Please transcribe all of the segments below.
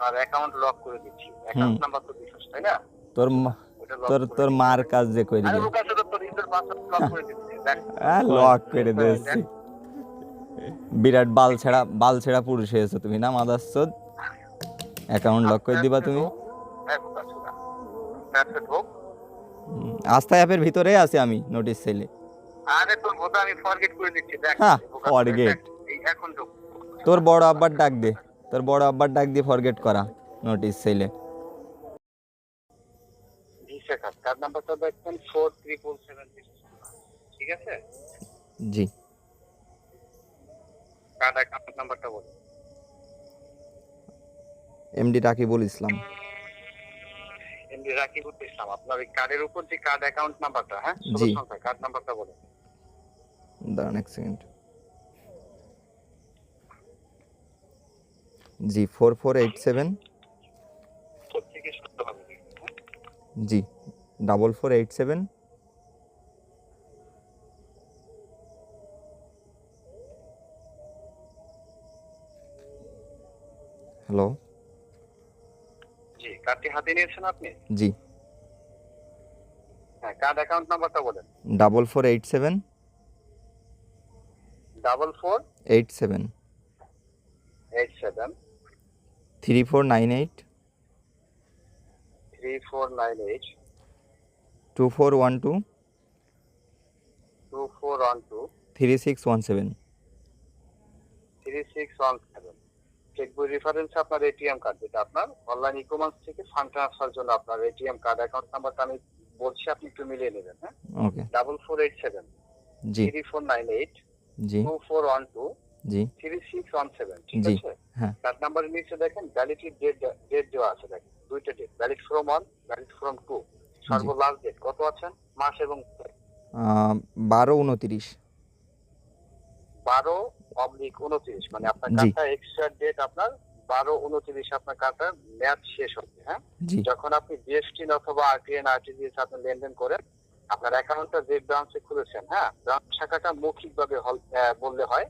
আপনার account lock করে দিচ্ছি। হুম অ্যাকাউন্ট নাম্বার তো দিছস তাই না? তোর মা- ওটা লক তোর করে তোর দিচ্ছি। মার কাজ যে করি আরে দে ওর কাছে তো তোর ইউজার পাসওয়ার্ড লক করে দিচ্ছি। দেখ লক করে দেখ দিয়েছি বিরাট বাল ছেড়া পুরুষ হয়েছো তুমি না মাদারচোদ অ্যাকাউন্ট লক করে দিবা তুমি মেসেজ হোক। আস্থা অ্যাপের ভিতরে আছি আমি নোটিশ সেলে আরে তোর বোধ আমি ফরগেট করে দিচ্ছি। দেখ হ্যাঁ বোকা ছেলে, ফরগেট দেখ। এই এখন ঢোক। তোর বড় আব্বার ডাক দে তোর বড় আব্বার ডাক দিয়ে ফরগেট করা নোটিশ সেলে জি স্যার, কার্ড নাম্বারটা দেখবেন 47776। ঠিক আছে? জি কার্ড অ্যাকাউন্ট নাম্বারটা বলুন। এমডি রাকিবুল ইসলাম এমডি রাকিবুল ইসলাম। আপনার এই কার্ডের উপর যে কার্ড অ্যাকাউন্ট নাম্বারটা, হ্যাঁ, জি 16 সংখ্যা কার্ড নাম্বারটা বলুন। দাঁড়ান এক সেকেন্ড জি 4487 তোর থেকে শুনতে হবে। জি 4487 হ্যালো জি, কার্ডটি হাতে নিয়েছেন আপনি? জি হ্যাঁ, কার্ড অ্যাকাউন্ট নাম্বারটা বলেন। 4487 4487 3498 3498 2412 2412 3617 3617। চেকবই রেফারেন্স আপনার এটিএম কার্ড, যেটা আপনার অনলাইন ই-কমার্স থেকে ফান্ড ট্রান্সফার জন্য আপনার এটিএম কার্ড অ্যাকাউন্ট নাম্বারটা আমি বলছি, আপনি একটু মিলিয়ে নেবেন। হ্যাঁ, ওকে 4487 জি 3498 জি 2412 জি 3617। ঠিক জি আছে? হ্যাঁ কার্ড নাম্বারের নিচে দেখেন ভ্যালিডিটি ডেট দেওয়া আছে। দেখেন দুইটা date, valid from 1, valid from 2। জি সর্বলাস্ট ডেট কত আছেন? মাস এবং 12/29 12/29, মানে আপনার জি কার্ডটা এক্সট্রা ডেট আপনার 12/29 আপনার কার্ডটার মেয়াদ শেষ হবে। হ্যাঁ, জি যখন আপনি বিএসটি অথবা আরটিএন আরটিজিএস আপনি লেনদেন করেন, আপনার অ্যাকাউন্টটা যে ব্রাঞ্চে খুলেছেন, হ্যাঁ, ব্রাঞ্চ শাখাটা মৌখিকভাবে বললে হয়।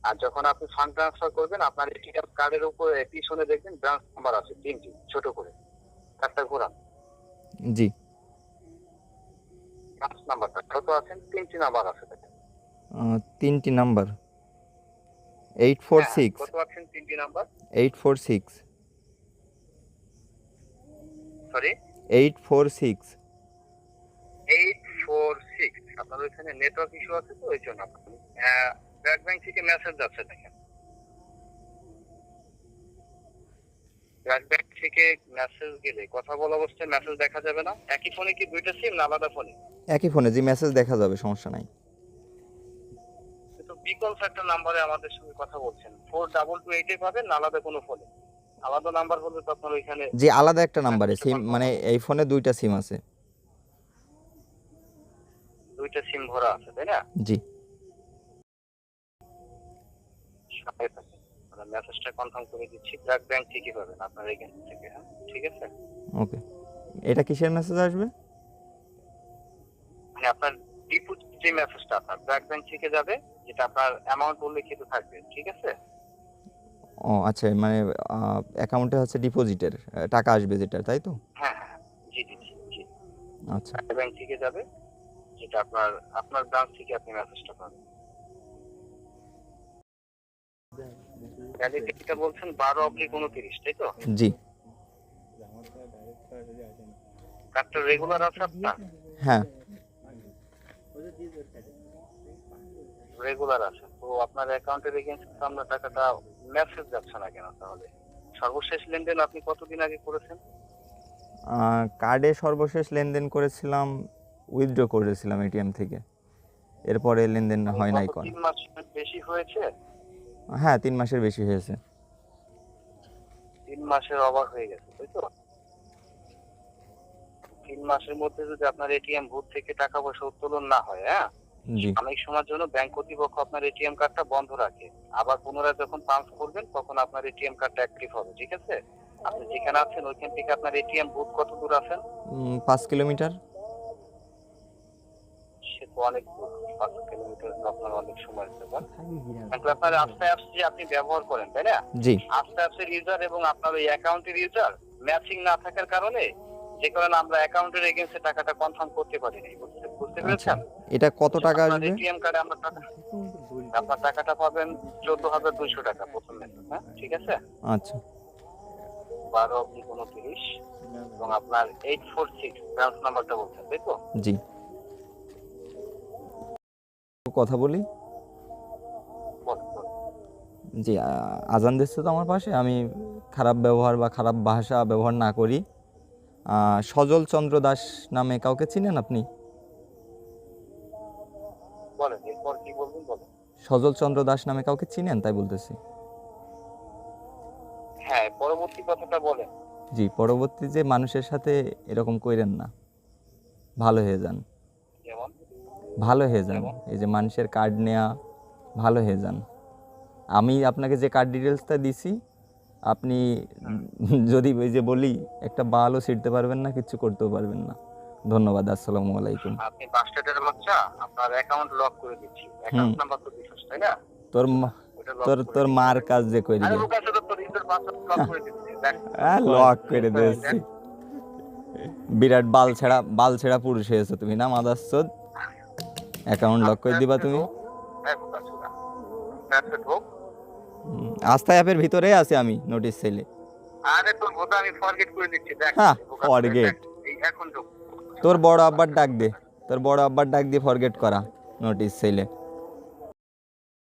আর যখন আপনি ফান্ড ট্রান্সফার করবেন, আপনার এটিএম কার্ডের উপরে পিছনে দেখবেন ব্রাঞ্চ নাম্বার আছে 3টি, ছোট করে কার্ডটা ঘোরান। জি ব্রাঞ্চ নাম্বারটা কত আছেন? 3টি নাম্বার আছে দেখেন। 3টি নাম্বার হ্যাঁ, 846 কত আছেন 3টি নাম্বার? 846 সরি, 846 846। আপনার ওইখানে নেটওয়ার্ক ইস্যু আছে তো, ওই জন্য ব্র্যাক ব্যাংক থেকে মেসেজ যাচ্ছে দেখেন। ব্র্যাক ব্যাংক থেকে মেসেজ গেলে কথা বলা অবস্থায় মেসেজ দেখা যাবে না। একই ফোনে কি দুইটা সিম না আলাদা ফোনে? একই ফোনে জি মেসেজ দেখা যাবে সমস্যা নাই কিন্তু বিকল্প একটা নাম্বারে আমাদের সঙ্গে কথা বলছেন, 4228 পাবেন না আলাদা কোনো ফোনে? আলাদা নাম্বার হলে তো আপনার ওইখানে জি আলাদা একটা নাম্বারে সিম মানে এই ফোনে 2টা সিম আছে দুইটা সিম ভরা আছে, তাই না? জি মেসেজটা কনফার্ম করে দিচ্ছি, ব্র্যাক ব্যাংক ঠিকই পাবেন আপনার এখান থেকে। হ্যাঁ, ঠিক আছে? ওকে এটা কিসের মেসেজ আসবে মানে আপনার ডিপোজিট যে মেসেজটা আপনার ব্র্যাক ব্যাংক থেকে যাবে, যেটা আপনার অ্যামাউন্ট উল্লেখিত থাকবে। ঠিক আছে? ও আচ্ছা মানে অ্যাকাউন্টে হচ্ছে ডিপোজিটের টাকা আসবে যেটা তাই তো হ্যাঁ হ্যাঁ, জি জি জি জি, আচ্ছা ব্র্যাক ব্যাংক থেকে যাবে, যেটা আপনার আপনার ব্রাঞ্চ থেকে আপনি মেসেজটা পাবেন। ভ্যালিডিটিটা বলছেন 12/29, তাই তো? জি কার্ডটা রেগুলার আছে আপনার? হ্যাঁ রেগুলার আছে তো আপনার অ্যাকাউন্টের এগেইনস্টে আপনার টাকাটা মেসেজ যাচ্ছে না কেন তাহলে? সর্বশেষ লেনদেন আপনি কতদিন আগে করেছেন? কার্ডে সর্বশেষ লেনদেন করেছিলাম উইথড্র করেছিলাম এটিএম থেকে এরপরে লেনদেন হয় নাই কোন 3 মাস বেশি হয়েছে? হ্যাঁ 3 মাসের বেশি হয়েছে 3 মাসের ওভার হয়ে গেছে, তাই তো? 3 মাসের মধ্যে যদি আপনার এটিএম বুথ থেকে টাকা পয়সা উত্তোলন না হয়, হ্যাঁ, জি অনেক সময়ের জন্য ব্যাংক কর্তৃপক্ষ আপনার এটিএম কার্ডটা বন্ধ রাখে। আবার পুনরায় যখন পাম্প করবেন তখন আপনার এটিএম কার্ডটা অ্যাক্টিভ হবে। ঠিক আছে? আপনি যেখানে আছেন ওইখান থেকে আপনার এটিএম বুথ কত দূর আছেন? 5 কিলোমিটার সে তো অনেক দূর। 5 কিলোমিটার তো আপনার অনেক সময় লাগতে পারে। তাহলে আপনার আস্তে আস্তে আপনি ব্যবহার করেন, তাই না? জি আস্তে আস্তে ইউজার এবং আপনার ওই অ্যাকাউন্টের ইউজার ম্যাচিং না থাকার কারণে যে কারণে আমরা অ্যাকাউন্টের এগেইনস্টে টাকাটা কনফার্ম করতে পারিনি। বুঝতে আচ্ছা, পেরেছেন? এটা কত টাকা আপনার আসবে? এটিএম কার্ডে আপনার টাকাটা পাবেন 14,200 টাকা প্রথম মেয়াদে, হ্যাঁ ঠিক আছে? আচ্ছা 12-29 এবং আপনার 846 ব্রাঞ্চ নাম্বারটা বলছেন, তাই তো? জি কথা বলি। বলেন, বলেন। জি আজান দিচ্ছে তো আমার পাশে, আমি খারাপ ব্যবহার বা খারাপ ভাষা ব্যবহার না করি। সজল চন্দ্র দাস নামে কাউকে চিনেন আপনি? বলেন এরপর কি বলবেন, বলেন। সজল চন্দ্র দাস নামে কাউকে চিনেন তাই বলতেছি। হ্যাঁ, পরবর্তী কথাটা বলেন। জি পরবর্তী যে মানুষের সাথে এরকম কইরেন না, ভালো হয়ে যান, যেমন ভালো হয়ে যান। এই যে মানুষের কার্ড নেওয়া, ভালো হয়ে যান। আমি আপনাকে যে কার্ড ডিটেলসটা দিছি, আপনি যদি ওই যে বলি একটা বালও ছিঁড়তে পারবেন না, কিচ্ছু করতেও পারবেন না। ধন্যবাদ, আসসালামু আলাইকুম। আপনি বাস্টার্ডের বাচ্চা, আপনার অ্যাকাউন্ট লক করে দিচ্ছি। অ্যাকাউন্ট নাম্বার তো দিছস, তাই না? তোর ওটা লক তোর করে তোর দিচ্ছি। মার কাজ যে করি আরে ওর কাছে তো তোর ইউজার পাসওয়ার্ড লক করে দিচ্ছি। দেখ লক করে দিয়েছি। বিরাট বাল ছেড়া পুরুষ হয়েছে তুমি না মাদাসচোদ? অ্যাকাউন্ট লক করে দিবা তুমি? আস্থা অ্যাপের ভিতরে আছি আমি, নোটিশ চাইলে। আরে তোর বোধ আমি ফরগেট করে দিচ্ছি, দেখ। হ্যাঁ ফরগেট, এই এখন ঢোক। তোর বড় আব্বার ডাক দে, তোর বড় আব্বার ডাক দিয়ে ফরগেট করা নোটিশ চাইলে।